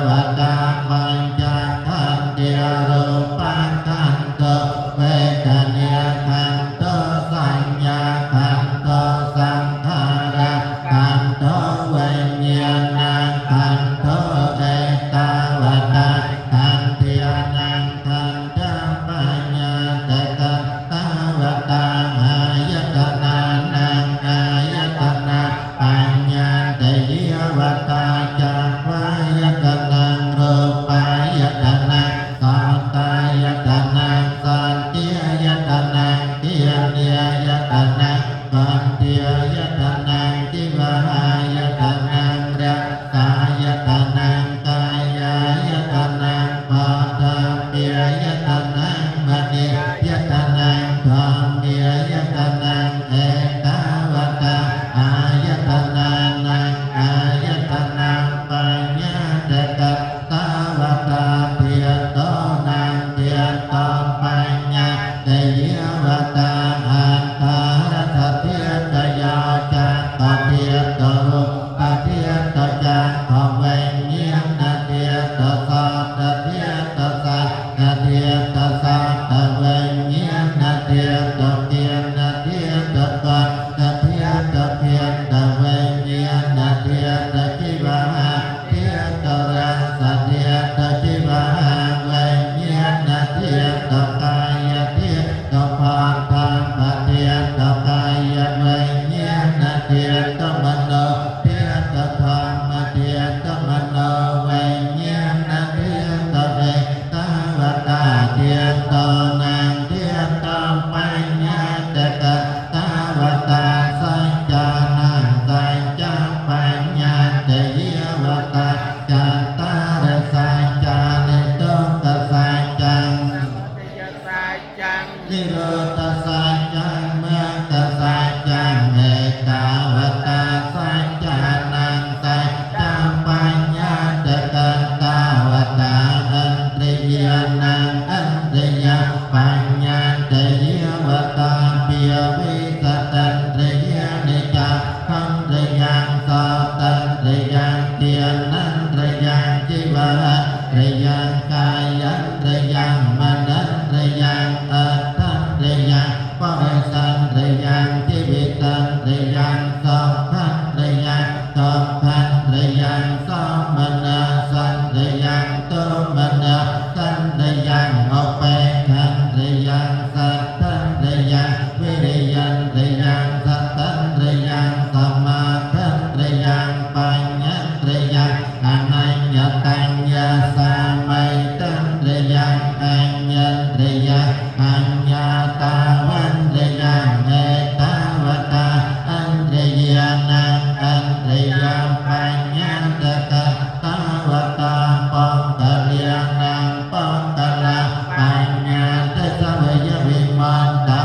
วตาปัญจขันติรูปังขันโตเวทนาขันโตสัญญาขันโตสังขาระขันโตวิญญาณขันโตเอตาวตาขันติอนังขันธปัญญาตตาวตาหายตนานังหายตนาปัญญาเตยวตาจักวายตนังรูปายตนังสัตตายตนังสันติยตนังเทียนยตนังปันเทียตนังจิวายตนังรักตายตนังกายายตนังปัตตาเปียตนังมณียตนังธรรมเมียตนังเอกาวตาอายตนานังอายตนังปัญญาเตตตาวตาเทียโตนังเทียโตปัญญาเตยวตาอันตารสเทียตยาจักขเทียตรูปเทียตจักขเวญญาณเทียตสัตเทียตสัตเทียตสัตเวญญาณเทียตเทียนเทียตปัตเทียตเพียตเวญญาณเทียตจิวาเทียตรังสเทียตจิวาเวญญาณเทียตกายเทียตภาคังปเทียตกายเวญญาณเทียตมโนเทียตธรรมเทียตมโนเวญญาณเทียตเอกตาวตาเทียตนังเทียตปัญญาเตตตาวตาสัจจานังสัจจปัญญาเตยวตาจัตตารสัจจานิโตตัสสัจจังนิโรธสัจจังเมตสัจจังเอกาวตาสัจจานังสัจจปัญญาเตตตาวตาอันตริยานังอันตริยปัญญาเตยวตาเปียวิสัตตันตริยานิจักขันตริยังสัตตันตริยังเทียนันตริยังจิวะตริยังกายันตริยังมนันตริยังอัตตันตริยังปริสันตริยังจิวิตันตริยังสัพพันตริยังสัพพันตริยังสัมมนาสันตริยังตุมนาสันตริยังอุเปขันตริยังสัตตันตริยังวิริยันตริยังสัตตันตริยังสัมมาทันตริยังปัญญาตริยังอนัญญตัญญาสามัยตันตริยังอัญญตริยังอัญญาตาวันตริยังเอตาวตาอันตริยานังอันตริยปัญญาเตตตาวตาปังกะเลียนังปังกะลาปัญญาเตสเวยวิมันตา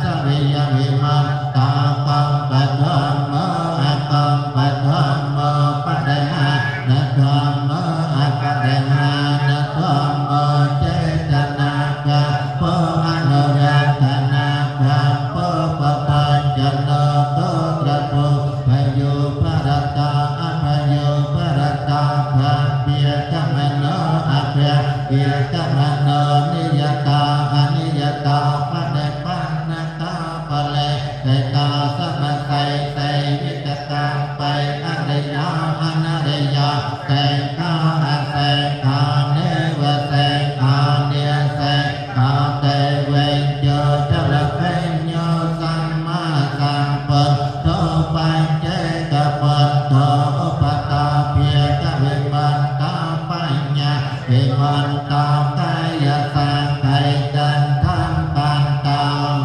สเวยวิมันตาปังปัฏฐมโมอะปังปัฏฐมโมปัฏฐานะธรรมโมอะปัฏฐานะธรรมโมเจตนาภะโพอนุรัตนาภะโพปปัญจโนโตตระโพพโยภรตาอภโยภรตาภะเปียกมโนอภะเปียกมโนนิยตาอนิยตาปะเดปันนตาปะเลเตตาสมะไสไสวิตตังไปอริยาอนาริยาแสงขาวแสงขาวเนวแสงขาวเนียแสงขาวเตเวญโยเจริญเพ็ญโยสัมมาสัมพุทโธปัญเจกปันโธอุปตาเพียกวิมันตาปัญญาวิมันตากายสังไขจันทังปันตัง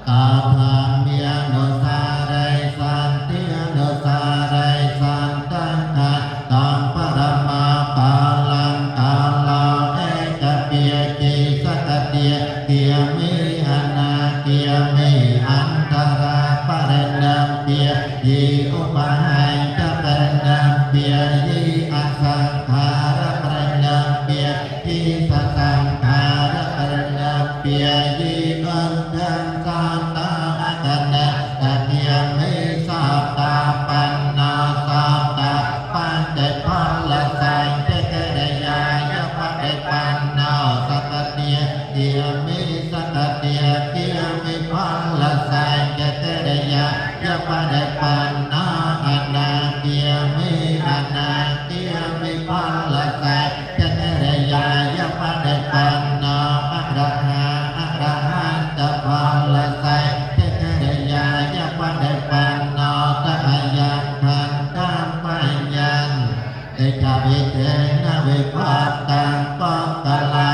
ตาพังเมียโนสาเรสันติโนสาเรสันตังตังตังปรมาปาลังกาลาเอกเปียกิสัตเตียเกียมิอนาเกียมิอันตราปะเรนังเปียยีอุปหัยจะปะเรนังเปียยีอสังขาระปะเรนังเปียยีสัสังขาระปะเรนังเปียยีอันทังสาตาอัตนะตะเกียมิสัตตาปันนาสัตตาปันเตพะล วิเทนะวิภัตตังปักกะลั